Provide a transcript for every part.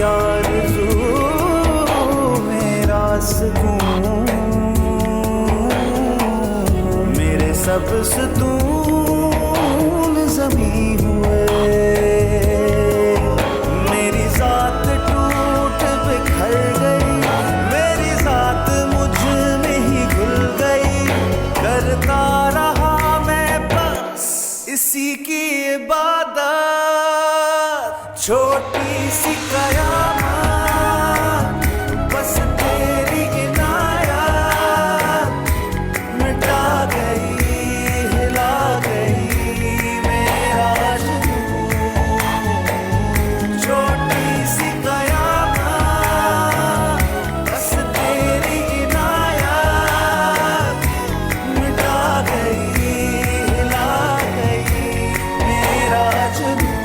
आरज़ू मेरा सुकून, मेरे सब सुतून ज़मीं हुए, मेरी ज़ात टूट बिखर गई, मेरी ज़ात मुझ में ही घुल गई, करता रहा मैं बस इसी की इबादत, छोटी सी कयामत बस तेरी इनायत मिटा गई, हिला गई मेरा जुनून, छोटी सी कयामत बस तेरी इनायत मिटा गई, हिला गई मेरा जुनून।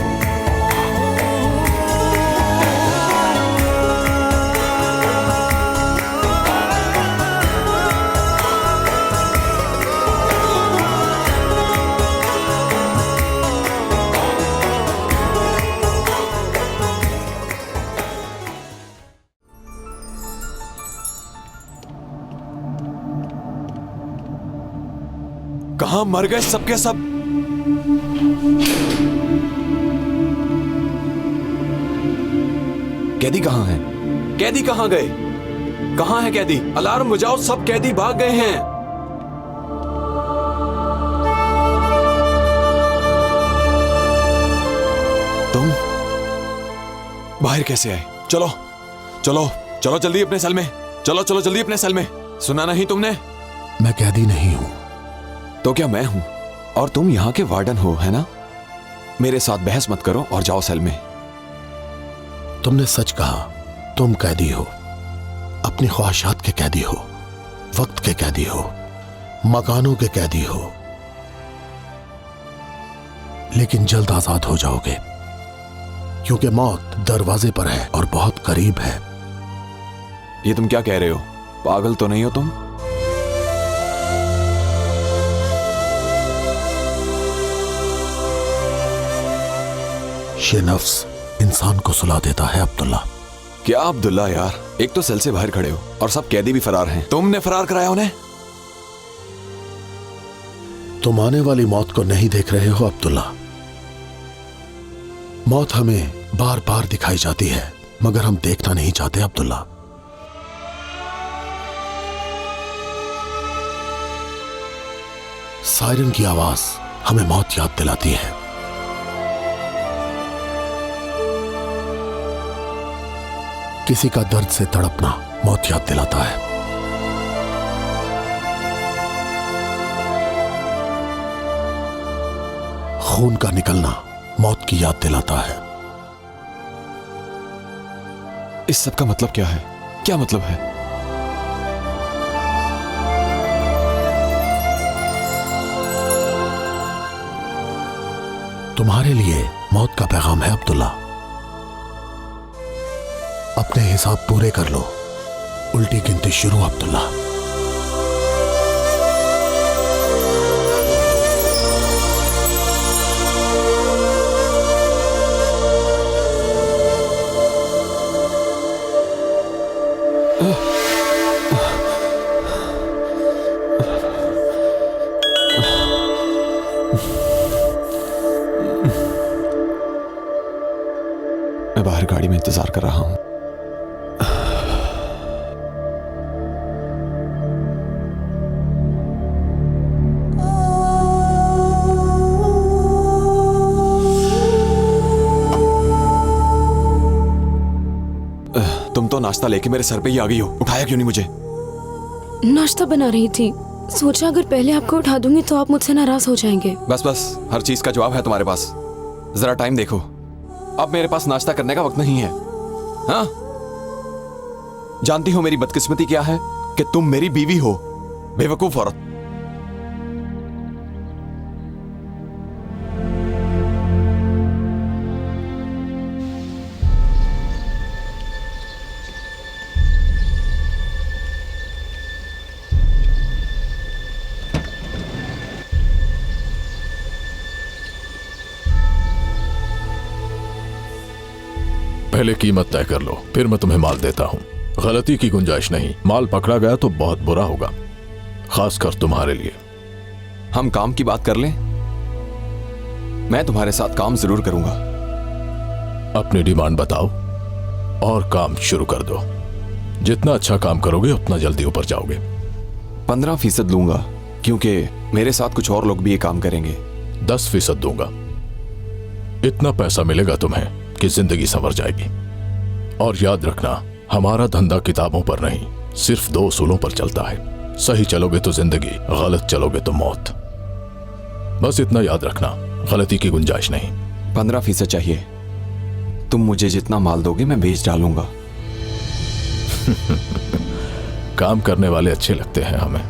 कहां मर गए सबके सब? कैदी कहां है? कैदी कहां गए? कहां है कैदी? अलार्म बजाओ, सब कैदी भाग गए हैं। तुम बाहर कैसे आए? चलो चलो चलो जल्दी अपने सेल में, चलो चलो जल्दी अपने सेल में। सुना नहीं तुमने? मैं कैदी नहीं हूं। तो क्या मैं हूं? और तुम यहां के वार्डन हो, है ना? मेरे साथ बहस मत करो और जाओ सेल में। तुमने सच कहा, तुम कैदी हो, अपनी ख्वाहिशात के कैदी हो, वक्त के कैदी हो, मकानों के कैदी हो, लेकिन जल्द आजाद हो जाओगे, क्योंकि मौत दरवाजे पर है और बहुत करीब है। ये तुम क्या कह रहे हो? पागल तो नहीं हो तुम? ये नफ्स इंसान को सुला देता है अब्दुल्ला। क्या अब्दुल्ला यार, एक तो सेल से बाहर खड़े हो और सब कैदी भी फरार हैं। तुमने फरार कराया उन्हें? तुम आने वाली मौत को नहीं देख रहे हो अब्दुल्ला। मौत हमें बार बार दिखाई जाती है, मगर हम देखना नहीं चाहते अब्दुल्ला। सायरन की आवाज हमें मौत याद दिलाती है। किसी का दर्द से तड़पना मौत याद दिलाता है। खून का निकलना मौत की याद दिलाता है। इस सब का मतलब क्या है? क्या मतलब है? तुम्हारे लिए मौत का पैगाम है अब्दुल्ला। अपने हिसाब पूरे कर लो, उल्टी गिनती शुरू अब्दुल्ला। मैं बाहर गाड़ी में इंतजार कर रहा हूं। तुम तो नाश्ता लेके मेरे सर पे ही आ गई हो, उठाया क्यों नहीं मुझे? नाश्ता बना रही थी, सोचा अगर पहले आपको उठा दूंगी तो आप मुझसे नाराज हो जाएंगे। बस बस, हर चीज का जवाब है तुम्हारे पास। जरा टाइम देखो, अब मेरे पास नाश्ता करने का वक्त नहीं है। हाँ, जानती हो मेरी बदकिस्मती क्या है? कि तुम मेरी बीवी हो, बेवकूफ औरत। पहले कीमत तय कर लो, फिर मैं तुम्हें माल देता हूँ। गलती की गुंजाइश नहीं, माल पकड़ा गया तो बहुत बुरा होगा, खासकर तुम्हारे लिए। हम काम की बात कर लें? मैं तुम्हारे साथ काम जरूर करूंगा। अपनी डिमांड बताओ और काम शुरू कर दो। जितना अच्छा काम करोगे उतना जल्दी ऊपर जाओगे। 15% लूंगा, क्योंकि मेरे साथ कुछ और लोग भी ये काम करेंगे। 10% दूंगा। इतना पैसा मिलेगा तुम्हें कि जिंदगी संवर जाएगी। और याद रखना, हमारा धंधा किताबों पर नहीं, सिर्फ 2 उसूलों पर चलता है। सही चलोगे तो जिंदगी, गलत चलोगे तो मौत। बस इतना याद रखना, गलती की गुंजाइश नहीं। 15% चाहिए। तुम मुझे जितना माल दोगे मैं बेच डालूंगा। काम करने वाले अच्छे लगते हैं हमें।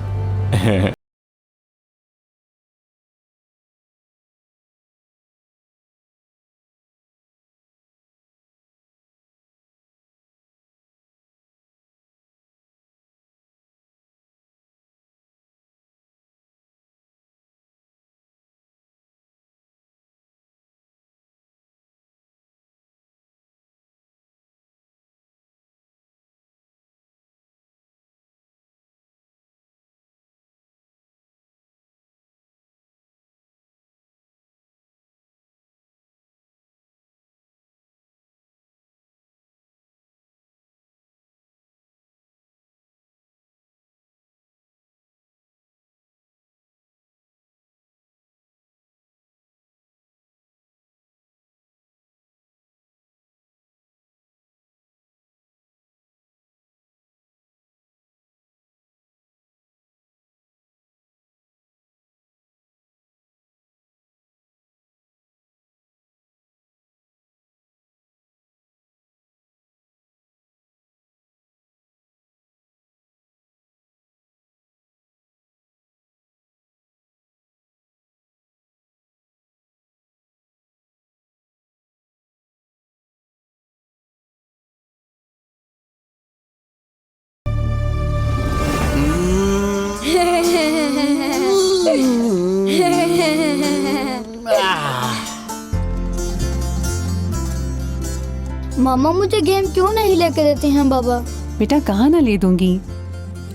मामा मुझे गेम क्यों नहीं लेके देते हैं बाबा? बेटा कहाँ ना ले दूंगी,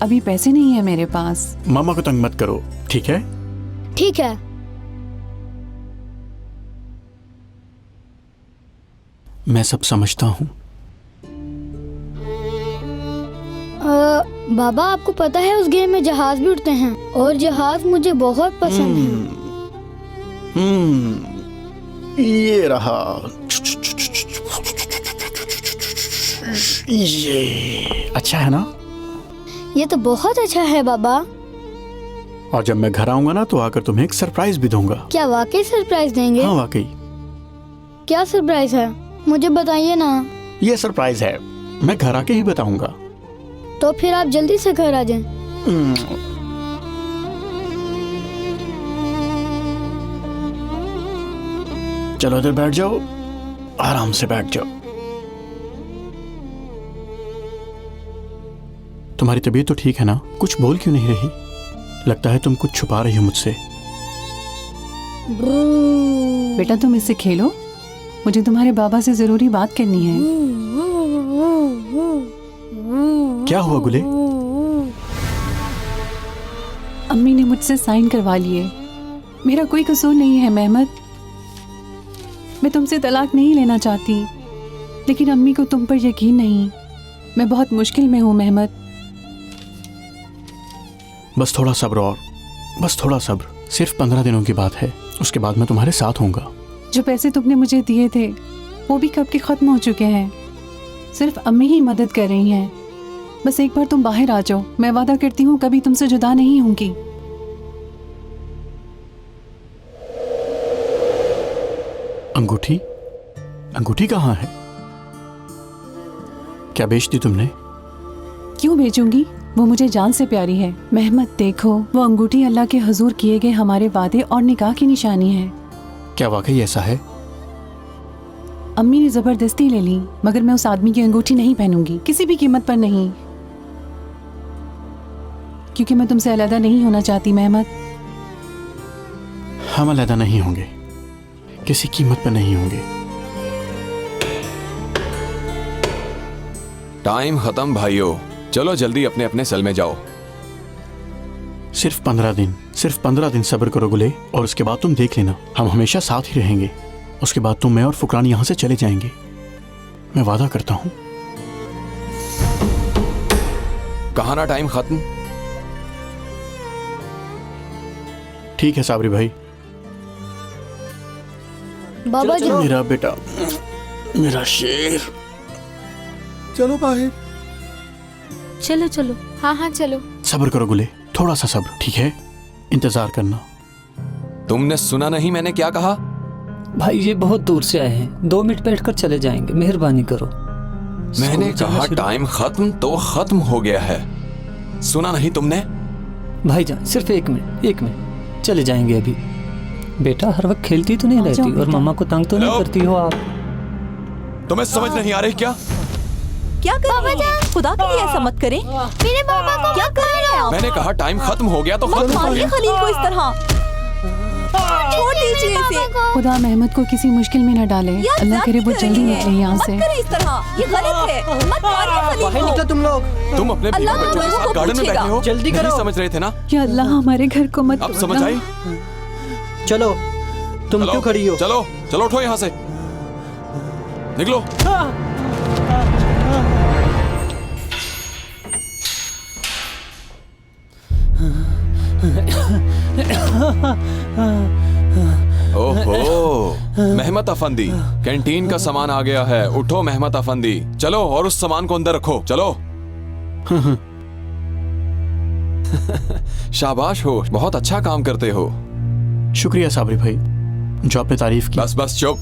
अभी पैसे नहीं है मेरे पास। मामा को तंग मत करो, ठीक है? ठीक है। मैं सब समझता हूँ। बाबा आपको पता है उस गेम में जहाज भी उड़ते हैं और जहाज मुझे बहुत पसंद है। ये रहा। ये अच्छा है ना? ये तो बहुत अच्छा है बाबा। और जब मैं घर आऊंगा ना तो आकर तुम्हें एक सरप्राइज भी दूंगा। क्या वाकई सरप्राइज देंगे? हाँ वाकई। क्या सरप्राइज है? मुझे बताइए ना। ये सरप्राइज है, मैं घर आके ही बताऊंगा। तो फिर आप जल्दी से घर आ जाएं। चलो इधर बैठ जाओ, आराम से बैठ जाओ। तुम्हारी तबीयत तो ठीक है ना? कुछ बोल क्यों नहीं रही? लगता है तुम कुछ छुपा रही हो मुझसे। बेटा तुम इससे खेलो, मुझे तुम्हारे बाबा से जरूरी बात करनी है। क्या हुआ गुले? अम्मी ने मुझसे साइन करवा लिए। मेरा कोई कसूर नहीं है मेहमद। मैं तुमसे तलाक नहीं लेना चाहती, लेकिन अम्मी को तुम पर यकीन नहीं। मैं बहुत मुश्किल में हूँ मेहमद। बस थोड़ा सब्र, और बस थोड़ा सब्र। सिर्फ 15 दिनों की बात है, उसके बाद मैं तुम्हारे साथ होऊंगा। जो पैसे तुमने मुझे दिए थे वो भी कब के खत्म हो चुके हैं। सिर्फ अम्मी ही मदद कर रही हैं। बस एक बार तुम बाहर आ जाओ, मैं वादा करती हूँ कभी तुमसे जुदा नहीं होंगी। अंगूठी? अंगूठी कहाँ है? क्या बेच दी तुमने? क्यों बेचूंगी, वो मुझे जान से प्यारी है। मेहमद देखो, वो अंगूठी अल्लाह के हुजूर किए गए हमारे वादे और निकाह की निशानी है। क्या वाकई ऐसा है? अम्मी ने जबरदस्ती ले ली, मगर मैं उस आदमी की अंगूठी नहीं पहनूंगी, किसी भी कीमत पर नहीं, क्योंकि मैं तुमसे अलग नहीं होना चाहती मेहमद। हम अलग नहीं होंगे, किसी कीमत पर नहीं होंगे। टाइम खत्म भाइयों, चलो जल्दी अपने अपने सेल में जाओ। सिर्फ 15 दिन, सिर्फ 15 दिन सब्र करो गुले, और उसके बाद तुम देख लेना, हम हमेशा साथ ही रहेंगे। उसके बाद तुम, मैं और फुकरान यहां से चले जाएंगे, मैं वादा करता हूं। कहा ना टाइम खत्म। ठीक है साबरी भाई। बाबा जी, मेरा बेटा, मेरा शेर। चलो बाहर। चलो चलो। हाँ हाँ चलो। सब्र करो गुले, थोड़ा सा सब्र, ठीक है? इंतजार करना। तुमने सुना नहीं मैंने क्या कहा? भाई ये बहुत दूर से आए हैं, 2 मिनट बैठकर चले जाएंगे, मेहरबानी करो। मैंने कहा टाइम खत्म तो खत्म हो गया है, सुना नहीं तुमने? भाईजान सिर्फ 1 मिनट, 1 मिनट, चले जाएंगे अभी। बेटा हर वक्त खेलती तो नहीं रहती और मम्मा को तंग तो नहीं करती हो आप? तुम्हें समझ नहीं आ रही क्या? क्या कर रही हैं? खुदा के लिए ऐसा मत करें। मेरे पापा को क्या कर रहे हैं आप? मैंने कहा टाइम खत्म हो गया तो मत खत्म हो मारिए गया। खलील को इस तरह, छोड़ दीजिए इसे। खुदा मेहमत को किसी मुश्किल में न डाले। यार, अल्लाह करे वो जाती जल्दी कर रही निकले है। यहाँ मत से। करें इस तरह, ये गलत है। मत मारिए खलील को। तुम लोग तुम अपने बीवी अल्लाह बच्चों के लोगों साथ को गार्डन में पूछेगा। बैठे हो, जल्दी नहीं करो। समझ रहे थे ना? या अल्लाह हमारे घर को मत अब तोड़ना। समझ आई? चलो, तुम चलो, क्यों खड़ी हो? चलो चलो उठो यहाँ से, निकलो। ओहो, मेहमत अफंदी, कैंटीन का सामान आ गया है। उठो मेहमत अफंदी, चलो और उस सामान को अंदर रखो, चलो। शाबाश हो, बहुत अच्छा काम करते हो। शुक्रिया साबरी भाई, जो आपने तारीफ की। बस बस चुप,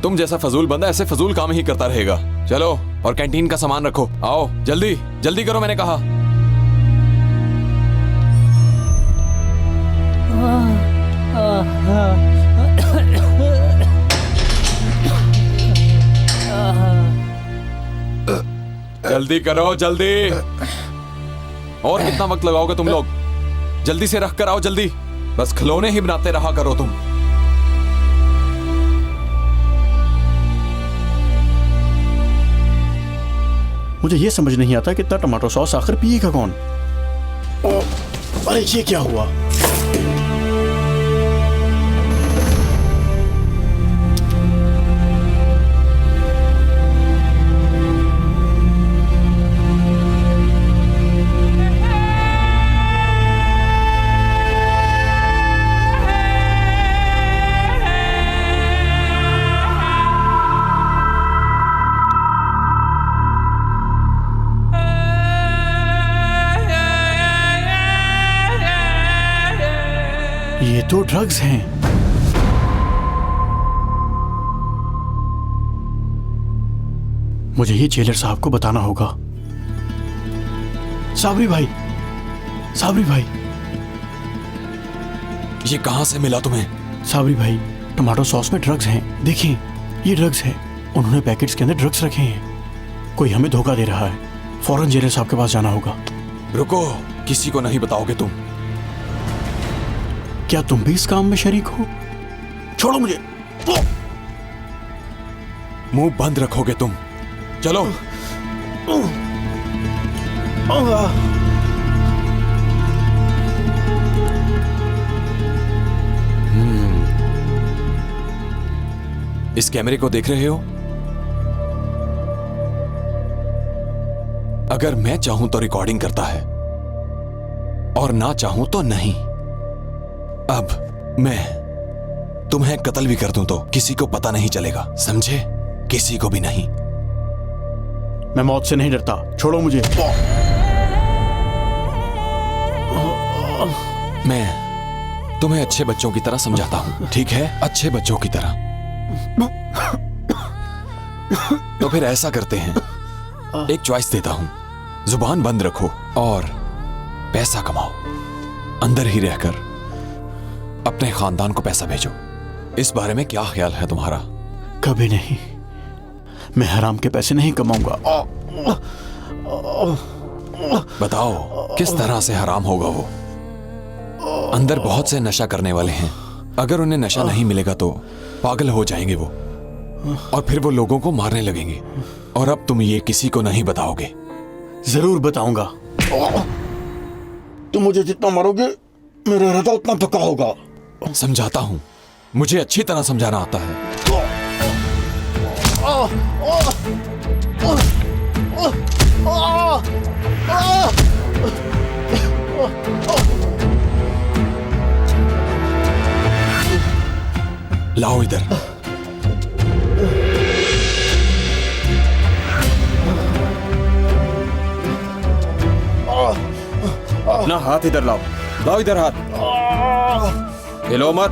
तुम जैसा फजूल बंदा ऐसे फजूल काम ही करता रहेगा। चलो और कैंटीन का सामान रखो, आओ जल्दी जल्दी करो, मैंने कहा। जल्दी करो जल्दी, और कितना वक्त लगाओगे तुम लोग? जल्दी से रख कर आओ, जल्दी। बस खिलौने ही बनाते रहा करो तुम। मुझे ये समझ नहीं आता कि इतना टमाटो सॉस आखिर पिएगा कौन? अरे ये क्या हुआ? ये तो ड्रग्स हैं। मुझे ये जेलर साहब को बताना होगा। साबरी भाई, साबरी भाई, ये कहां से मिला तुम्हें? साबरी भाई, टमाटो सॉस में ड्रग्स हैं। देखिए, ये ड्रग्स हैं। उन्होंने पैकेट्स के अंदर ड्रग्स रखे हैं। कोई हमें धोखा दे रहा है। फौरन जेलर साहब के पास जाना होगा। रुको, किसी को नहीं बताओगे तुम? क्या तुम भी इस काम में शरीक हो? छोड़ो मुझे। मुंह बंद रखोगे तुम? चलो। इस कैमरे को देख रहे हो? अगर मैं चाहूं तो रिकॉर्डिंग करता है और ना चाहूं तो नहीं। अब मैं तुम्हें कत्ल भी कर दूं तो किसी को पता नहीं चलेगा, समझे? किसी को भी नहीं। मैं मौत से नहीं डरता, छोड़ो मुझे। मैं तुम्हें अच्छे बच्चों की तरह समझाता हूं, ठीक है? अच्छे बच्चों की तरह। तो फिर ऐसा करते हैं, एक चॉइस देता हूं। जुबान बंद रखो और पैसा कमाओ, अंदर ही रहकर अपने खानदान को पैसा भेजो। इस बारे में क्या ख्याल है तुम्हारा? कभी नहीं, मैं हराम के पैसे नहीं कमाऊंगा। बताओ किस तरह से हराम होगा वो? अंदर बहुत से नशा करने वाले हैं, अगर उन्हें नशा नहीं मिलेगा तो पागल हो जाएंगे वो। और फिर वो लोगों को मारने लगेंगे। और अब तुम ये किसी को नहीं बताओगे। जरूर बताऊंगा। तुम मुझे जितना मारोगे मेरा इरादा उतना पक्का होगा। समझाता हूं, मुझे अच्छी तरह समझाना आता है। लाओ इधर। अपना हाथ इधर लाओ। लाओ इधर हाथ। हिलो मत।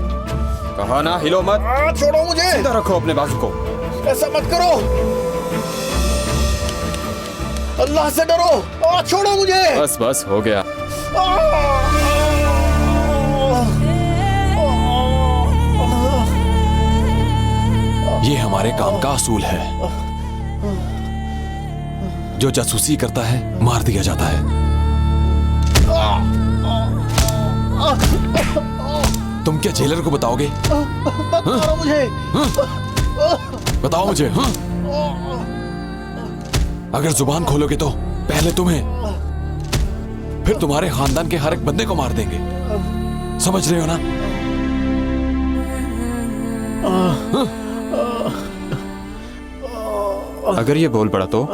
कहा ना हिलो मत। छोड़ो मुझे। सीधा रखो अपने बाजू को। ऐसा मत करो। अल्लाह से डरो। छोड़ो मुझे। बस बस हो गया। ये हमारे काम का असूल है। जो जासूसी करता है मार दिया जाता है। तुम क्या जेलर को बताओगे? मारो मुझे। बताओ मुझे। हाँ? अगर जुबान खोलोगे तो पहले तुम्हें, फिर तुम्हारे खानदान के हर एक बंदे को मार देंगे। समझ रहे हो ना? हाँ? अगर ये बोल पड़ा तो?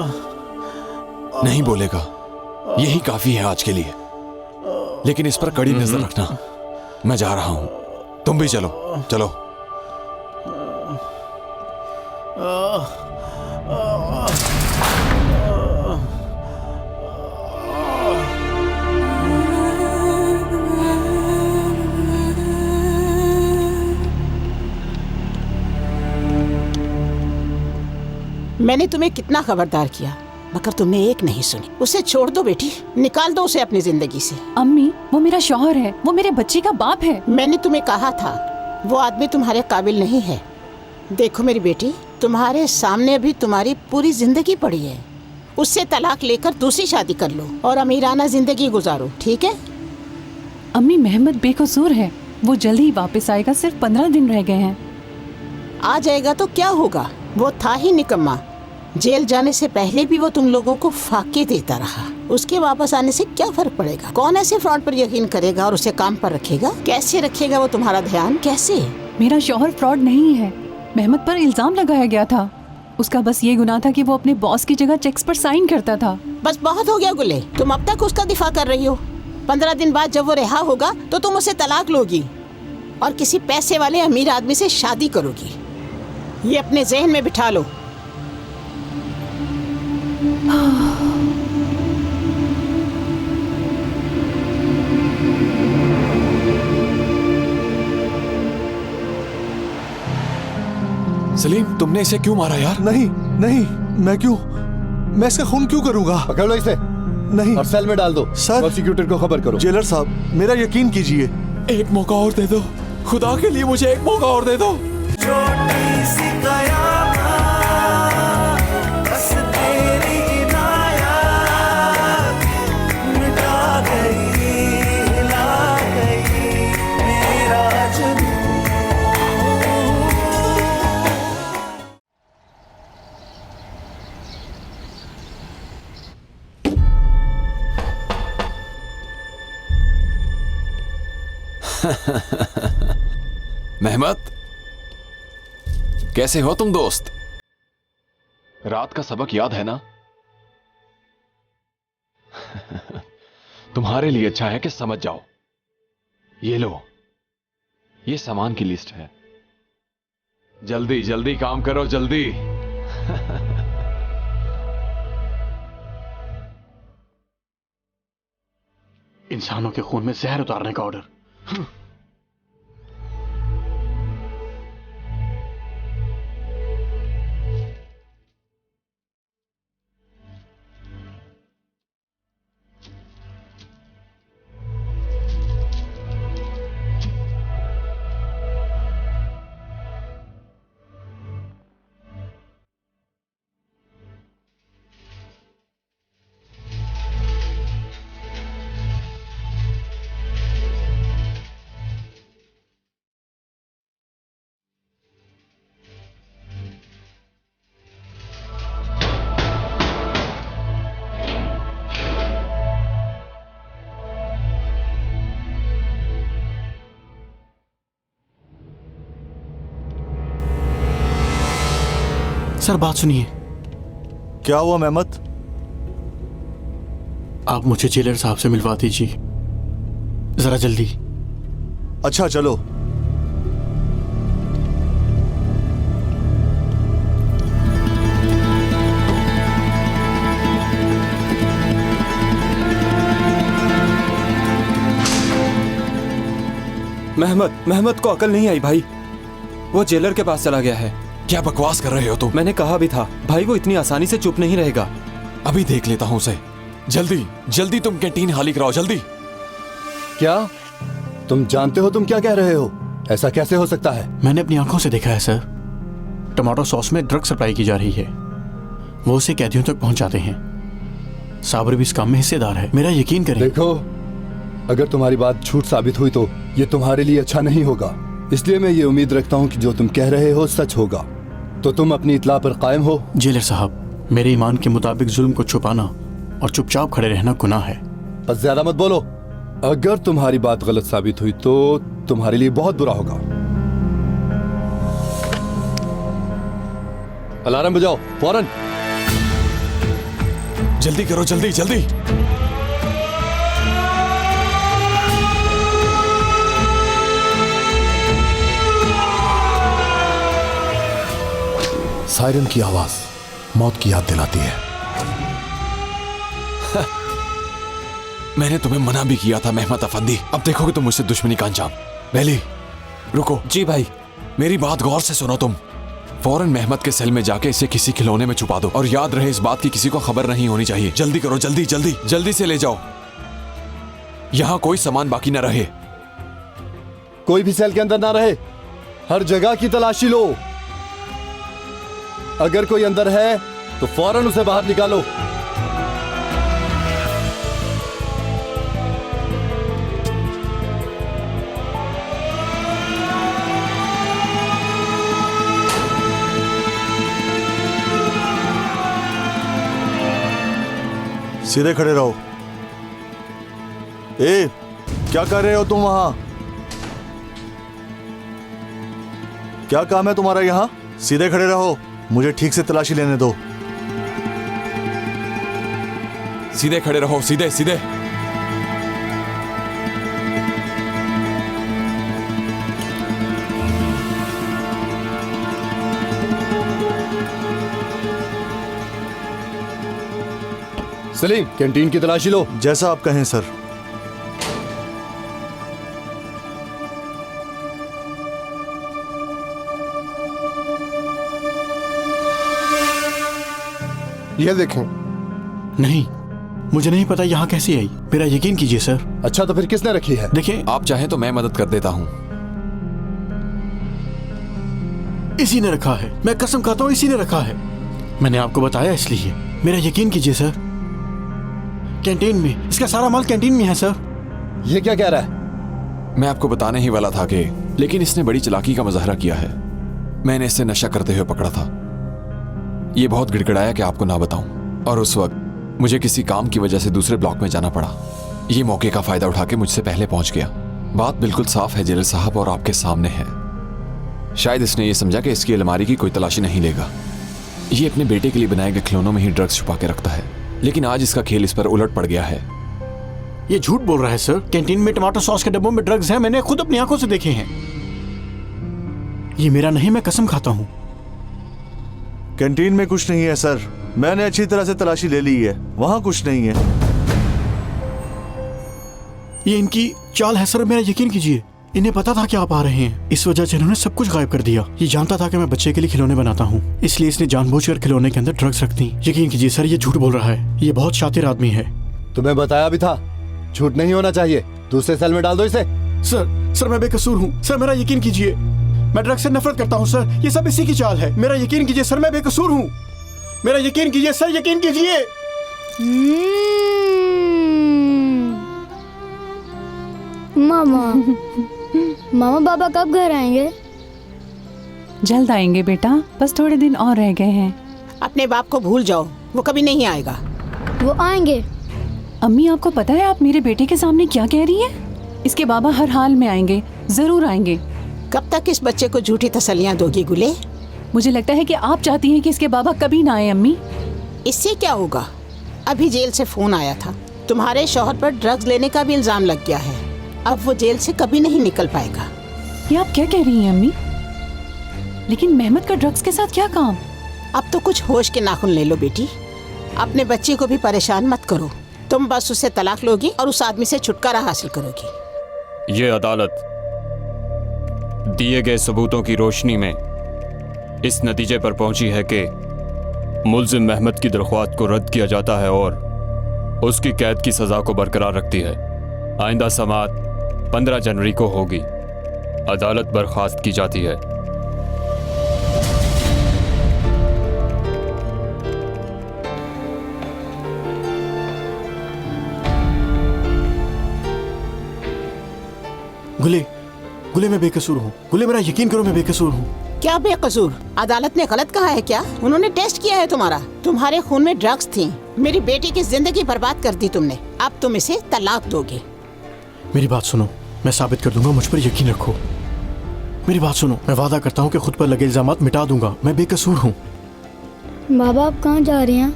नहीं बोलेगा, यही काफी है आज के लिए। लेकिन इस पर कड़ी नजर रखना। मैं जा रहा हूं, तुम भी चलो। चलो। मैंने तुम्हें कितना खबरदार किया, मगर तुमने एक नहीं सुनी। उसे छोड़ दो बेटी, निकाल दो उसे अपनी जिंदगी से। अम्मी, वो मेरा शौहर है, वो मेरे बच्चे का बाप है। मैंने तुम्हें कहा था वो आदमी तुम्हारे काबिल नहीं है। देखो मेरी बेटी, तुम्हारे सामने अभी तुम्हारी पूरी जिंदगी पड़ी है। उससे तलाक लेकर दूसरी शादी कर लो और अमीराना जिंदगी गुजारो, ठीक है? अम्मी, मेहमद बेकसूर है, वो जल्द ही वापस आएगा। सिर्फ 15 दिन रह गए हैं। आ जाएगा तो क्या होगा, वो था ही निकम्मा। जेल जाने से पहले भी वो तुम लोगों को फाके देता रहा। उसके वापस आने से क्या फर्क पड़ेगा? कौन ऐसे फ्रॉड पर यकीन करेगा और उसे काम पर रखेगा? कैसे रखेगा वो तुम्हारा ध्यान? कैसे? मेरा शौहर फ्रॉड नहीं है। मेहमद पर इल्जाम लगाया गया था। उसका बस ये गुनाह था कि वो अपने बॉस की जगह चेक्स पर साइन करता था। बस बहुत हो गया गुले, तुम अब तक उसका दिफा कर रही हो। 15 दिन बाद जब वो रिहा होगा तो तुम उसे तलाक लोगी और किसी पैसे वाले अमीर आदमी से शादी करोगी। ये अपने जहन में बिठा लो। सलीम, तुमने इसे क्यों मारा यार? नहीं नहीं, मैं क्यों? मैं इसका खून क्यों करूंगा? पकड़ लो इसे नहीं और सेल में डाल दो। सर, प्रोसिक्यूटर को खबर करो। जेलर साहब, मेरा यकीन कीजिए। एक मौका और दे दो, खुदा के लिए मुझे एक मौका और दे दो। छोटी सी कयामत, बस तेरी इनायत मिटा गई, हिला गई मेरा जुनून। मेहमद, कैसे हो तुम दोस्त? रात का सबक याद है ना? तुम्हारे लिए अच्छा है कि समझ जाओ। ये लो, ये सामान की लिस्ट है। जल्दी जल्दी काम करो, जल्दी। इंसानों के खून में जहर उतारने का ऑर्डर। सर बात सुनिए। क्या हुआ मेहमत? आप मुझे जेलर साहब से मिलवा दीजिए जरा जल्दी। अच्छा चलो। महमद को अकल नहीं आई भाई, वो जेलर के पास चला गया है। क्या बकवास कर रहे हो तुम? मैंने कहा भी था भाई, वो इतनी आसानी से चुप नहीं रहेगा। अभी देख लेता हूं उसे। जल्दी जल्दी तुम कैंटीन खाली कराओ, जल्दी। क्या तुम जानते हो तुम क्या कह रहे हो? ऐसा कैसे हो सकता है? मैंने अपनी आंखों से देखा है सर। टमाटो सॉस में ड्रग सप्लाई की जा रही है, वो उसे कैदियों तक पहुंचाते हैं। साबर भी इस काम में हिस्सेदार है, मेरा यकीन करें। देखो, अगर तुम्हारी बात झूठ साबित हुई तो ये तुम्हारे लिए अच्छा नहीं होगा। इसलिए मैं ये उम्मीद रखता हूँ कि जो तुम कह रहे हो सच होगा। तो तुम अपनी इत्ला पर कायम हो? जेलर साहब, मेरे ईमान के मुताबिक जुल्म को छुपाना और चुपचाप खड़े रहना गुनाह है। बस ज्यादा मत बोलो। अगर तुम्हारी बात गलत साबित हुई तो तुम्हारे लिए बहुत बुरा होगा। अलार्म बजाओ फौरन। जल्दी करो, जल्दी जल्दी। सायरन की आवाज मौत की याद दिलाती है। मैंने तुम्हें मना भी किया था मेहमत अफंदी, अब देखोगे तुम मुझसे दुश्मनी का अंजाम। बेली रुको। जी भाई। मेरी बात गौर से सुनो तुम। फौरन मेहमत के सेल में जाके इसे किसी खिलौने में छुपा दो, और याद रहे इस बात की किसी को खबर नहीं होनी चाहिए। जल्दी करो, जल्दी जल्दी जल्दी से ले जाओ, यहां कोई सामान बाकी न रहे। कोई भी सेल के अंदर ना रहे, हर जगह की तलाशी लो। अगर कोई अंदर है तो फौरन उसे बाहर निकालो। सीधे खड़े रहो। ए, क्या कर रहे हो तुम वहां? क्या काम है तुम्हारा यहां? सीधे खड़े रहो, मुझे ठीक से तलाशी लेने दो। सीधे खड़े रहो, सीधे सीधे। सलीम, कैंटीन की तलाशी लो। जैसा आप कहें सर। ये देखें। नहीं, मुझे नहीं पता यहाँ कैसी आई, मेरा यकीन कीजिए सर। अच्छा तो फिर किसने रखी है? देखिए, आप चाहें तो मैं मदद कर देता हूं। इसी ने रखा है, मैं कसम खाता हूँ इसी ने रखा है। मैंने आपको बताया इसलिए, मेरा यकीन कीजिए सर। कैंटीन में, इसका सारा माल कैंटीन में है सर। ये क्या कह रहा है? मैं आपको बताने ही वाला था कि, लेकिन इसने बड़ी चालाकी का मुजाहरा किया है। मैंने इसे नशा करते हुए पकड़ा था। ये बहुत गिड़गिड़ाया कि आपको ना बताऊं, और उस वक्त मुझे किसी काम की वजह से दूसरे ब्लॉक में जाना पड़ा। ये मौके का फायदा उठा के मुझसे पहले पहुंच गया। बात बिल्कुल साफ है जेलर साहब, और आपके सामने है। शायद इसने ये समझा कि इसकी अलमारी की कोई तलाशी नहीं लेगा। ये अपने बेटे के लिए बनाए गए खिलौनों में ही ड्रग्स छुपा के रखता है, लेकिन आज इसका खेल इस पर उलट पड़ गया है। ये झूठ बोल रहा है सर। कैंटीन में टमाटो सॉस के डब्बों में ड्रग्स हैं, मैंने खुद अपनी आंखों से देखे हैं। ये मेरा नहीं, मैं कसम खाता हूं। कैंटीन में कुछ नहीं है सर, मैंने अच्छी तरह से तलाशी ले ली है, वहां कुछ नहीं है। ये इनकी चाल है सर, मेरा यकीन कीजिए। इन्हें पता था कि आप आ रहे हैं, इस वजह से इन्होंने सब कुछ गायब कर दिया। ये जानता था कि मैं बच्चे के लिए खिलौने बनाता हूँ, इसलिए इसने जानबूझकर खिलौने के अंदर ड्रग्स रख दी। यकीन कीजिए सर, ये झूठ बोल रहा है। ये बहुत शातिर आदमी है। तुम्हें बताया भी था, झूठ नहीं होना चाहिए। दूसरे सेल में डाल दो इसे। सर मैं बेकसूर हूँ सर, मेरा यकीन कीजिए। मैं ड्रग्स से नफरत करता हूँ सर, ये सब इसी की चाल है। मेरा यकीन कीजिए सर, मैं बेकसूर हूँ। मेरा यकीन कीजिए सर, यकीन कीजिए। मामा मामा पापा कब घर आएंगे? जल्द आएंगे बेटा, बस थोड़े दिन और रह गए हैं। अपने बाप को भूल जाओ, वो कभी नहीं आएगा। वो आएंगे। अम्मी, आपको पता है आप मेरे बेटे के सामने क्या कह रही हैं? इसके बाबा हर हाल में आएंगे, जरूर आएंगे। कब तक इस बच्चे को झूठी तसल्लियां दोगी गुले? मुझे लगता है कि आप चाहती हैं कि इसके बाबा कभी ना आए अम्मी। इससे क्या होगा? अभी जेल से फोन आया था, तुम्हारे शौहर पर ड्रग्स लेने का भी इल्जाम लग गया है। अब वो जेल से कभी नहीं निकल पाएगा। ये आप क्या कह रही हैं अम्मी? लेकिन मेहमद का ड्रग्स के साथ क्या काम? अब तो कुछ होश के नाखून ले लो बेटी। अपने बच्चे को भी परेशान मत करो। तुम बस उससे तलाक लोगी और उस आदमी से छुटकारा हासिल करोगी। ये अदालत दिए गए सबूतों की रोशनी में इस नतीजे पर पहुंची है कि मुल्जिम मेहमद की दरख्वास्त को रद्द किया जाता है और उसकी कैद की सजा को बरकरार रखती है। आइंदा समाअत 15 जनवरी को होगी। अदालत बर्खास्त की जाती है। गुले, गुले मैं बेकसूर हूँ। गुले मेरा यकीन करो, मैं बेकसूर हूँ। क्या बेकसूर? अदालत ने गलत कहा है क्या? उन्होंने टेस्ट किया है तुम्हारा। तुम्हारे खून में ड्रग्स थी। मेरी बेटी की जिंदगी बर्बाद कर दी तुमने। अब तुम इसे तलाक दोगे। मेरी बात सुनो, मैं साबित कर दूंगा। मुझ पर यकीन रखो। मेरी बात सुनो, मैं वादा करता हूँ कि खुद पर लगे इल्जामात मिटा दूंगा। मैं बेकसूर हूँ। बाबा आप कहाँ जा रहे हैं?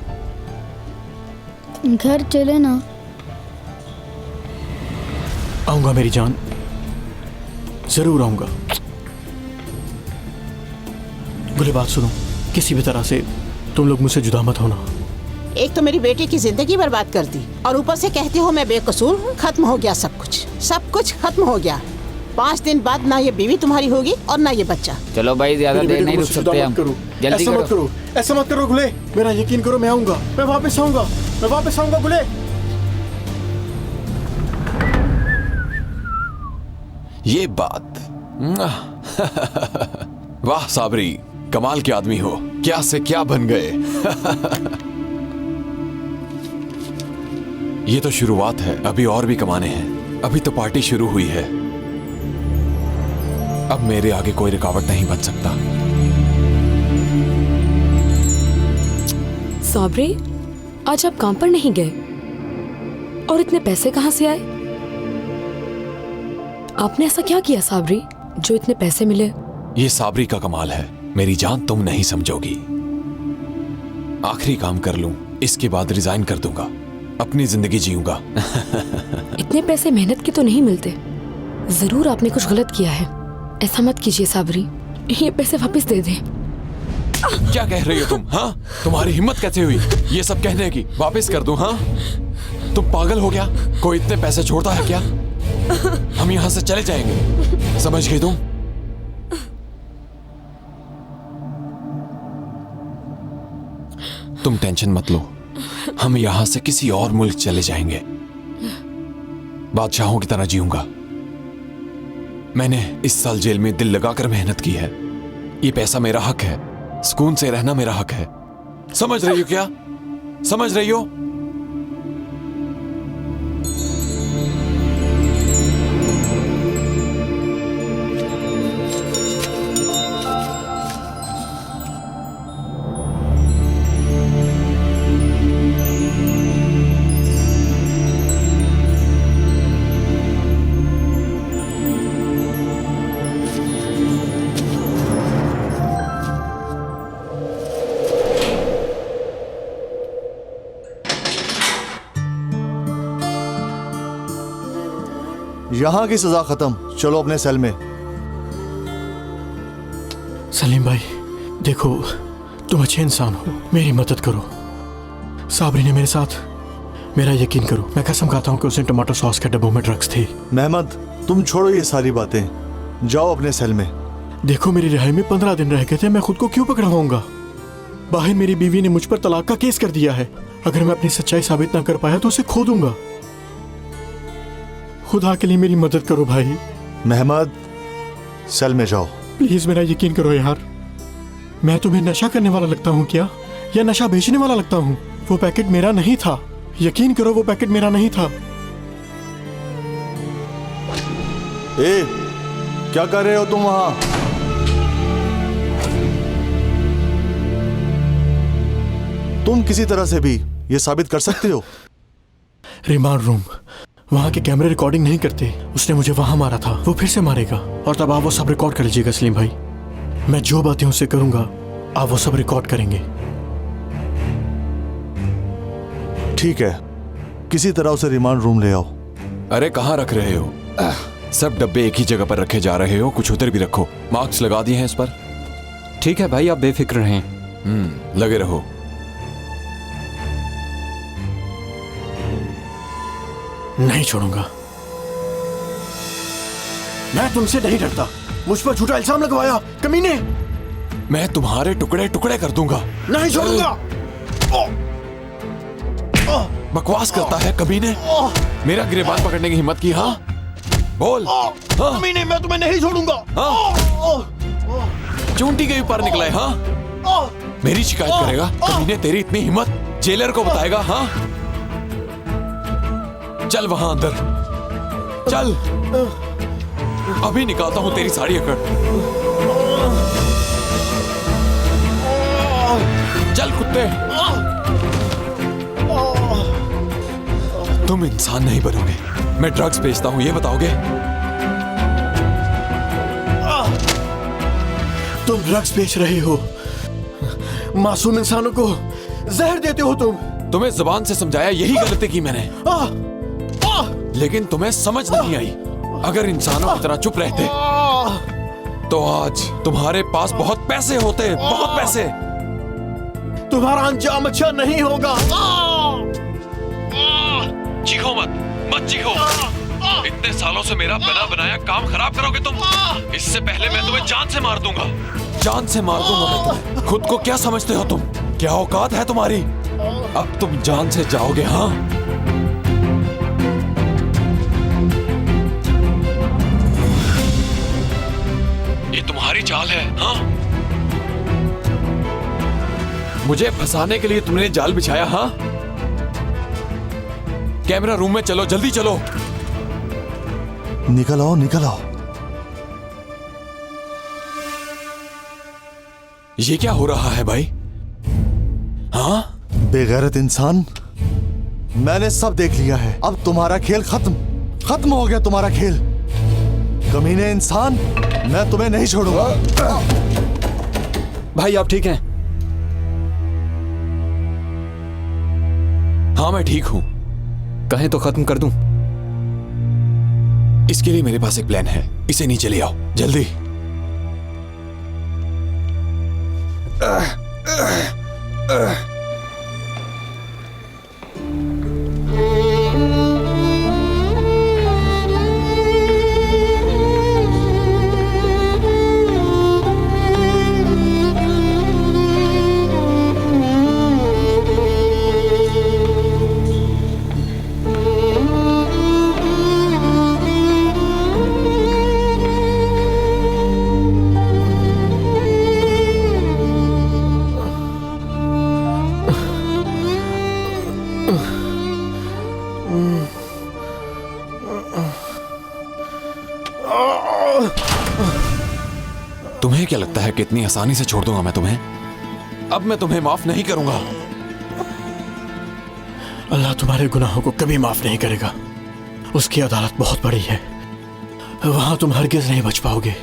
घर चले ना। आऊंगा मेरी जान, जरूर आऊंगा। गुले बात सुनो, किसी भी तरह से तुम लोग मुझसे जुदा मत होना। एक तो मेरी बेटी की जिंदगी बर्बाद कर दी और ऊपर से कहती हो मैं बेकसूर हूँ। खत्म हो गया सब कुछ खत्म हो गया। 5 दिन बाद ना ये बीवी तुम्हारी होगी और ना ये बच्चा। चलो भाई ज्यादा देर नहीं रुक सकते हम। जल्दी ऐसा मत करो, ऐसा मत करो गुले। मेरा यकीन करो, मैं आऊंगा, मैं वापस आऊंगा गुले। ये बात वाह साबरी, कमाल के आदमी हो। क्या से क्या बन गए। ये तो शुरुआत है, अभी और भी कमाने हैं। अभी तो पार्टी शुरू हुई है। अब मेरे आगे कोई रुकावट नहीं बन सकता। साबरी, आज आप काम पर नहीं गए और इतने पैसे कहां से आए? आपने ऐसा क्या किया साबरी जो इतने पैसे मिले? ये साबरी का कमाल है मेरी जान, तुम नहीं समझोगी। आखिरी काम कर लूं, इसके बाद रिजाइन कर दूंगा, अपनी जिंदगी जीऊंगा। इतने पैसे मेहनत के तो नहीं मिलते। जरूर आपने कुछ गलत किया है। ऐसा मत कीजिए साबरी, ये पैसे वापस दे दें। क्या कह रही हो तुम? हाँ, तुम्हारी हिम्मत कैसे हुई ये सब कहने की? वापस कर दूं? हाँ, तुम पागल हो गया? कोई इतने पैसे छोड़ता है क्या? हम यहां से चले जाएंगे, समझ गई तुम? तुम टेंशन मत लो, हम यहां से किसी और मुल्क चले जाएंगे। बादशाहों की तरह जीऊंगा। मैंने इस साल जेल में दिल लगाकर मेहनत की है। ये पैसा मेरा हक है, सुकून से रहना मेरा हक है। समझ रही हो क्या? समझ रही हो? यहाँ की सजा खत्म, चलो अपने सेल में। सलीम भाई देखो, तुम अच्छे इंसान हो, मेरी मदद करो। साबरी ने मेरे साथ, मेरा यकीन करो, मैं कसम खाता हूँ कि उसने टमाटो सॉस के डब्बों में ड्रग्स थे। मेहमद तुम छोड़ो ये सारी बातें, जाओ अपने सेल में। देखो मेरी रिहाई में 15 दिन रह गए थे, मैं खुद को क्यों पकड़वाऊंगा? बाहर मेरी बीवी ने मुझ पर तलाक का केस कर दिया है। अगर मैं अपनी सच्चाई साबित ना कर पाया तो उसे खो दूंगा। खुदा के लिए मेरी मदद करो भाई। मेहमद सेल में जाओ। प्लीज मेरा यकीन करो यार। मैं तुम्हें नशा करने वाला लगता हूँ क्या, या नशा बेचने वाला लगता हूँ? वो पैकेट मेरा नहीं था, यकीन करो वो पैकेट मेरा नहीं था। ए, क्या कर रहे हो तुम वहां? तुम किसी तरह से भी ये साबित कर सकते हो। रिमांड रूम, वहाँ के कैमरे रिकॉर्डिंग नहीं करते। उसने मुझे वहां मारा था, वो फिर से मारेगा, और तब आप वो सब रिकॉर्ड कर लीजिएगा सलीम भाई। मैं जो बातें उससे करूंगा आप वो सब रिकॉर्ड करेंगे। ठीक है, किसी तरह उसे रिमांड रूम ले आओ। अरे कहाँ रख रहे हो? सब डब्बे एक ही जगह पर रखे जा रहे हो, कुछ उधर भी रखो। मार्क्स लगा दिए हैं इस पर। ठीक है भाई, आप बेफिक्र रहें। लगे रहो। नहीं छोड़ूंगा। मैं तुमसे नहीं डरता। मुझ पर झूठा इल्जाम लगवाया, कमीने। मैं तुम्हारे टुकड़े टुकड़े कर दूंगा। नहीं छोड़ूंगा। बकवास करता है कमीने। मेरा गिरेबान पकड़ने की हिम्मत की? हाँ बोल। कमीने, मैं तुम्हें नहीं छोड़ूंगा। चूंटी के ऊपर निकला है। हाँ मेरी शिकायत करेगा कमीने? तेरी इतनी हिम्मत? जेलर को बताएगा? हाँ चल वहां अंदर चल, अभी निकालता हूं तेरी साड़ी अकड़। चल कुत्ते। तुम इंसान नहीं बनोगे। मैं ड्रग्स बेचता हूं, ये बताओगे? तुम ड्रग्स बेच रहे हो, मासूम इंसानों को जहर देते हो तुम। तुम्हें जुबान से समझाया, यही गलती की मैंने, लेकिन तुम्हें समझ नहीं आई। अगर इंसानों की तरह चुप रहते तो आज तुम्हारे पास बहुत पैसे होते, बहुत पैसे। तुम्हारा अंजाम अच्छा नहीं होगा। चीखो मत, मत चीखो। इतने सालों से मेरा बना बनाया काम खराब करोगे तुम। इससे पहले मैं तुम्हें जान से मार दूंगा, जान से मार दूंगा मैं तुम्हें। खुद को क्या समझते हो तुम? क्या औकात है तुम्हारी? अब तुम जान से जाओगे। हाँ ये तुम्हारी चाल है। हाँ मुझे फंसाने के लिए तुमने जाल बिछाया। हाँ कैमरा रूम में चलो, जल्दी चलो। निकल आओ, निकल आओ। ये क्या हो रहा है भाई? हाँ बेगैरत इंसान, मैंने सब देख लिया है। अब तुम्हारा खेल खत्म हो गया। तुम्हारा खेल। कमीने इंसान, मैं तुम्हें नहीं छोड़ूंगा। भाई आप ठीक हैं? हाँ मैं ठीक हूं। कहें तो खत्म कर दूं? इसके लिए मेरे पास एक प्लान है। इसे नीचे ले आओ जल्दी। तुम्हें क्या लगता है कि इतनी आसानी से छोड़ दूंगा मैं तुम्हें? अब मैं तुम्हें माफ नहीं करूंगा। अल्लाह तुम्हारे गुनाहों को कभी माफ नहीं करेगा। उसकी अदालत बहुत बड़ी है, वहां तुम हरगिज नहीं बच पाओगे।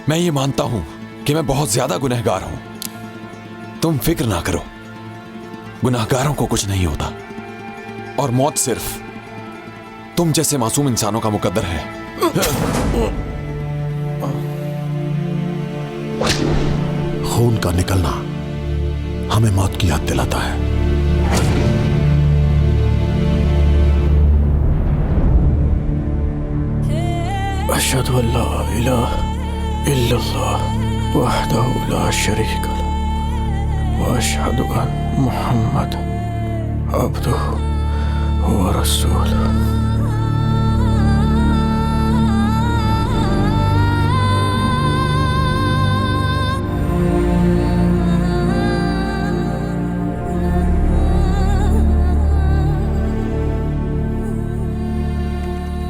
मैं ये मानता हूं कि मैं बहुत ज्यादा गुनहगार हूं। तुम फिक्र ना करो, गुनाहगारों को कुछ नहीं होता और मौत सिर्फ तुम जैसे मासूम इंसानों का मुकद्दर है। खून का निकलना हमें मौत की याद दिलाता है। अशहदु अल्ला इलाहा इल्लल्लाह वहदहु ला शरीक लहु व अशहदु अन्न मुहम्मद अब्दुहु व रसूलुहु।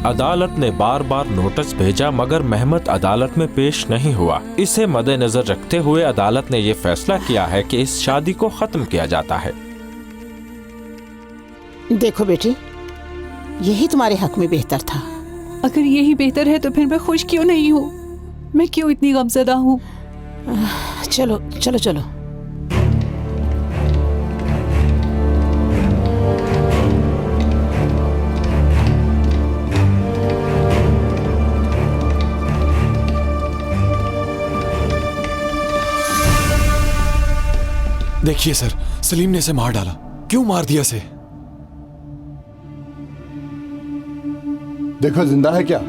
अदालत ने बार बार नोटिस भेजा मगर महमद अदालत में पेश नहीं हुआ। इसे मद्देनजर रखते हुए अदालत ने यह फैसला किया है कि इस शादी को खत्म किया जाता है। देखो बेटी, यही तुम्हारे हक में बेहतर था। अगर यही बेहतर है तो फिर मैं खुश क्यों नहीं हूँ? मैं क्यों इतनी गमज़दा हूँ? चलो चलो चलो। देखिए सर, सलीम ने इसे मार डाला। क्यों मार दिया इसे? देखो जिंदा है क्या?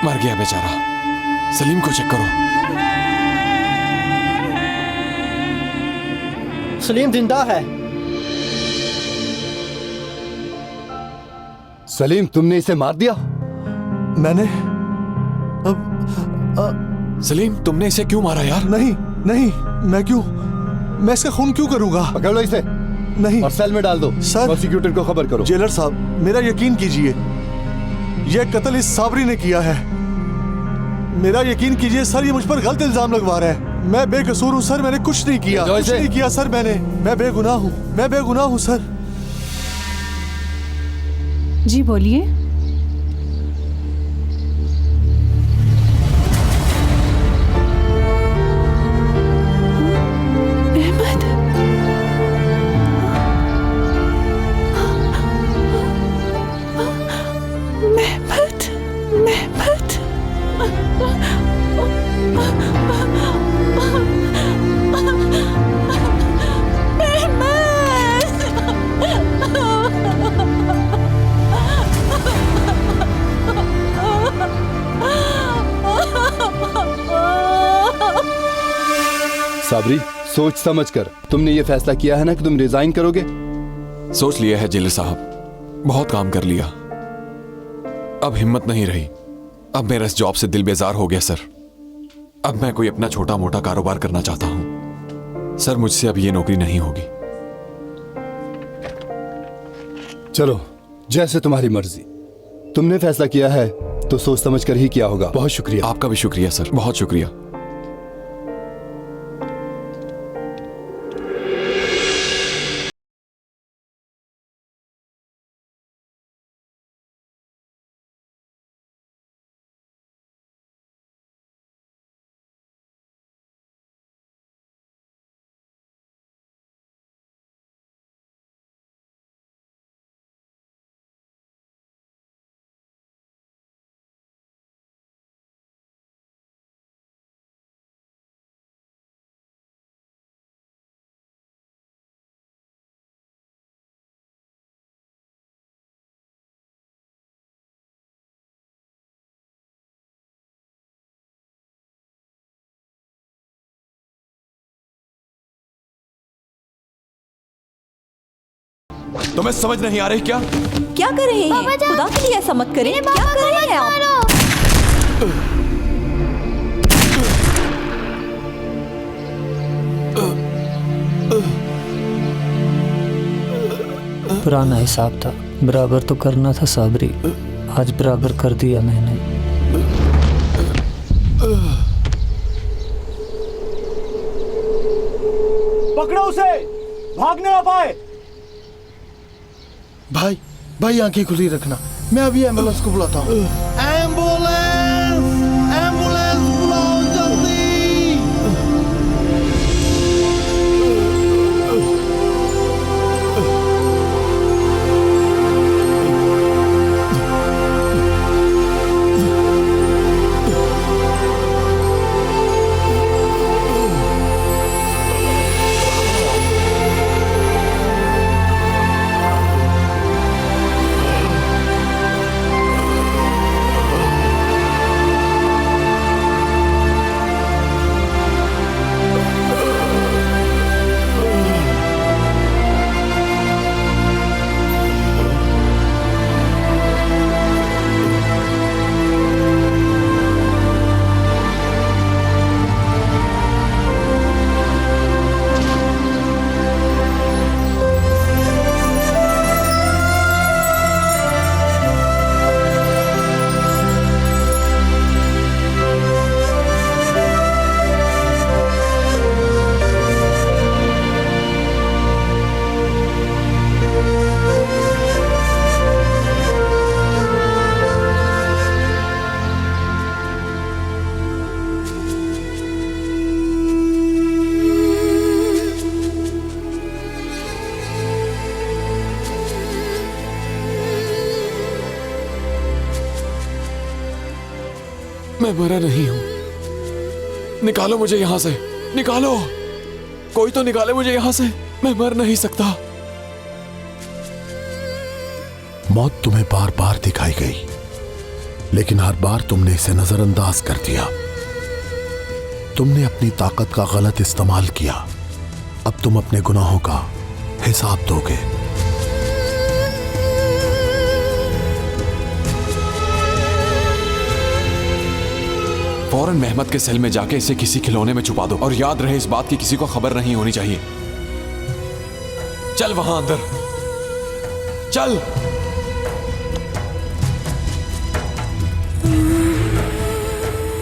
मर गया बेचारा। सलीम को चेक करो। सलीम जिंदा है। सलीम, तुमने इसे मार दिया? मैंने सलीम, तुमने इसे क्यों मारा यार? नहीं नहीं, मैं क्यों? मैं इसका खून क्यों करूंगा? पकड़ लो इसे। नहीं, और सेल में डाल दो। सर, प्रोसिक्यूटर को खबर करो। जेलर साहब, मेरा यकीन कीजिए, यह कत्ल इस साबरी ने किया है। मेरा यकीन कीजिए सर, ये मुझ पर गलत इल्जाम लगवा रहा है। मैं बेकसूर हूँ सर, मैंने कुछ नहीं किया। कुछ नहीं किया सर मैंने। मैं बेगुनाह हूँ, मैं बेगुनाह हूँ सर। जी बोलिए। साबरी, सोच समझ कर तुमने ये फैसला किया है ना कि तुम रिजाइन करोगे? सोच लिया है जेलर साहब, बहुत काम कर लिया, अब हिम्मत नहीं रही। अब मेरा इस जॉब से दिल बेजार हो गया सर। अब मैं कोई अपना छोटा मोटा कारोबार करना चाहता हूं सर। मुझसे अब ये नौकरी नहीं होगी। चलो, जैसे तुम्हारी मर्जी। तुमने फैसला किया है तो सोच समझ कर ही किया होगा। बहुत शुक्रिया। आपका भी शुक्रिया सर, बहुत शुक्रिया। तुम्हें समझ नहीं आ रही क्या? क्या कर रहे हैं? खुदा के लिए ऐसा मत करें। क्या कर रहे हैं आप? पुराना हिसाब था, बराबर तो करना था साबरी। आज बराबर कर दिया मैंने। पकड़ो उसे, भागने ना पाए। भाई भाई, आंखें खुली रखना, मैं अभी एम्बुलेंस को बुलाता हूँ। एम्बुलेंस, एम्बुलेंस बुलाओ जल्दी। मैं मरा नहीं हूं। निकालो मुझे यहां से, निकालो, कोई तो निकाले मुझे यहां से। मैं मर नहीं सकता। मौत तुम्हें बार बार दिखाई गई, लेकिन हर बार तुमने इसे नजरअंदाज कर दिया। तुमने अपनी ताकत का गलत इस्तेमाल किया। अब तुम अपने गुनाहों का हिसाब दोगे। फौरन मेहमत के सेल में जाके इसे किसी खिलौने में छुपा दो, और याद रहे इस बात की किसी को खबर नहीं होनी चाहिए। चल वहां अंदर, चल।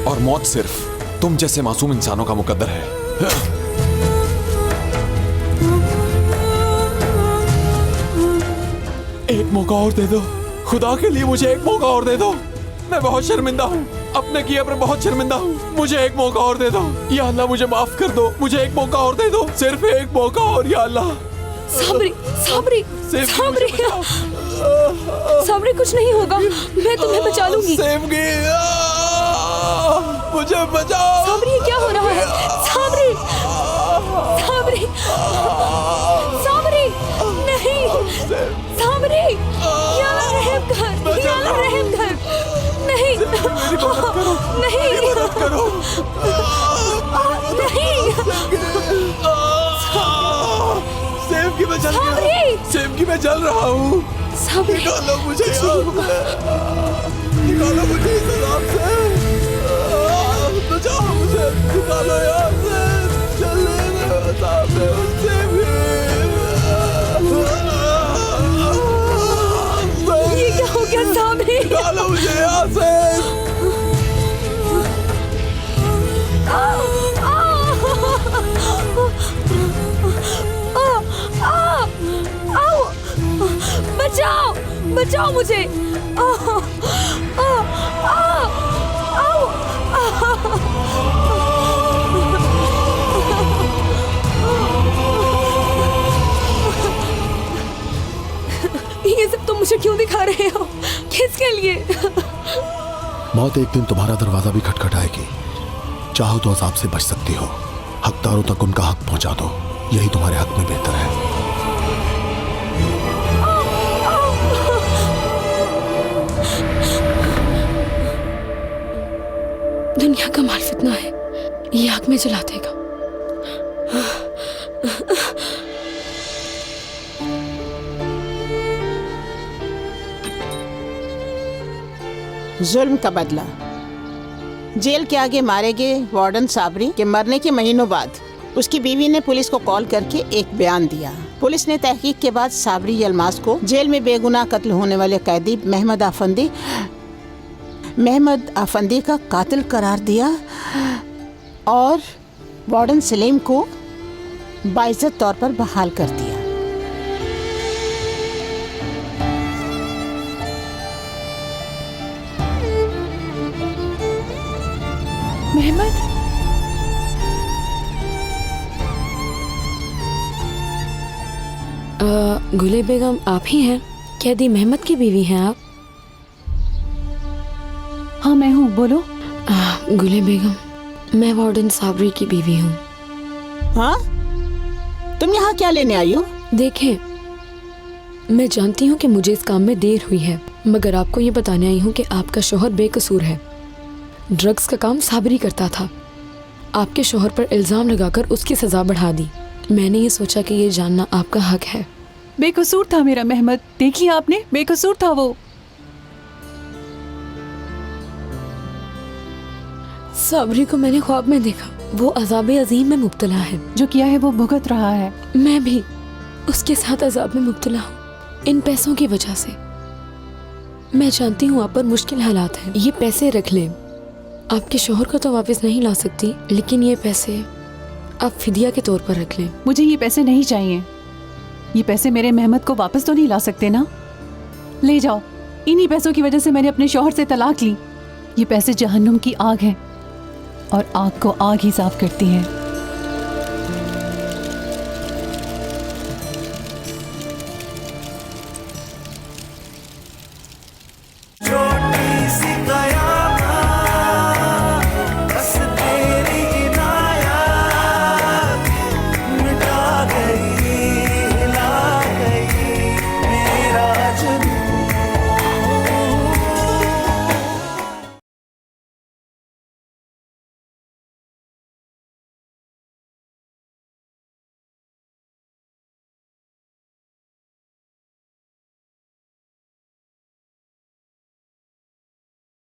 और मौत सिर्फ तुम जैसे मासूम इंसानों का मुकद्दर है। एक मौका और दे दो, खुदा के लिए मुझे एक मौका और दे दो। मैं बहुत शर्मिंदा हूँ, अपने किए पर बहुत शर्मिंदा हूँ। मुझे एक मौका और दे दो या अल्लाह, मुझे माफ कर दो। मुझे एक मौका और दे दो, सिर्फ एक मौका और या अल्लाह। साबरी, साबरी, साबरी, साबरी, कुछ नहीं होगा, मैं तुम्हें बचा लूंगी। मुझे बचाओ। साबरी, ये क्या हो रहा है? साबरी, साबरी, साबरी, नहीं, साबरी, या अल्लाह रहम कर, या अल्लाह रहम कर, नहीं, नहीं, सेब की मैं जल गया, सेब की मैं जल रहा हूँ। निकालो मुझे, निकालो मुझे इस अज़ाब से, बचाओ मुझे, निकालो यहाँ से, जलने में अज़ाब है उससे भी। ये क्या हो गया साबरी? निकालो मुझे यहाँ से। बचाओ, बचाओ मुझे। ये सब तुम मुझे क्यों दिखा रहे हो? किसके लिए? मौत एक दिन तुम्हारा दरवाजा भी खटखटाएगी। चाहो तो अजाब से बच सकती हो। हकदारों तक उनका हक पहुंचा दो, यही तुम्हारे हक में बेहतर है। दुनिया का माल फितना है, ये आग में जला देगा। जुल्म का बदला। जेल के आगे मारे गए वार्डन साबरी के मरने के महीनों बाद उसकी बीवी ने पुलिस को कॉल करके एक बयान दिया। पुलिस ने तहकीक के बाद साबरी यलमाज को जेल में बेगुनाह कत्ल होने वाले कैदी महमद आफंदी का कातिल करार दिया और वार्डन सलीम को बाइज्जत तौर पर बहाल कर दिया। मेहमत, गुले बेगम आप ही हैं? कैदी मेहमत की बीवी हैं आप? हाँ मैं हूँ, बोलो। गुले बेगम, मैं वार्डन साबरी की बीवी हूँ। हाँ? तुम यहाँ क्या लेने आई हो? देखें, मैं जानती हूँ कि मुझे इस काम में देर हुई है, मगर आपको ये बताने आई हूँ कि आपका शौहर बेकसूर है। ड्रग्स का काम साबरी करता था। आपके शौहर पर इल्जाम लगाकर उसकी सजा बढ़ा दी। मैंने ये सोचा कि ये जानना आपका हक है। बेकसूर था मेरा मेहमत, देखिए आपने, बेकसूर था वो। साबरी को मैंने ख्वाब में देखा, वो अज़ाब अजीम में मुब्तला है। जो किया है वो भुगत रहा है। मैं भी उसके साथ अज़ाब में मुब्तला हूँ, इन पैसों की वजह से। मैं जानती हूँ आप पर मुश्किल हालात हैं। ये पैसे रख लें, आपके शौहर को तो वापस नहीं ला सकती, लेकिन ये पैसे आप फिदिया के तौर पर रख लें। मुझे ये पैसे नहीं चाहिए। ये पैसे मेरे मेहमत को वापस तो नहीं ला सकते ना? ले जाओ। इन्हीं पैसों की वजह से मैंने अपने शौहर से तलाक ली। ये पैसे जहन्नुम की आग है और आग को आग ही साफ करती है।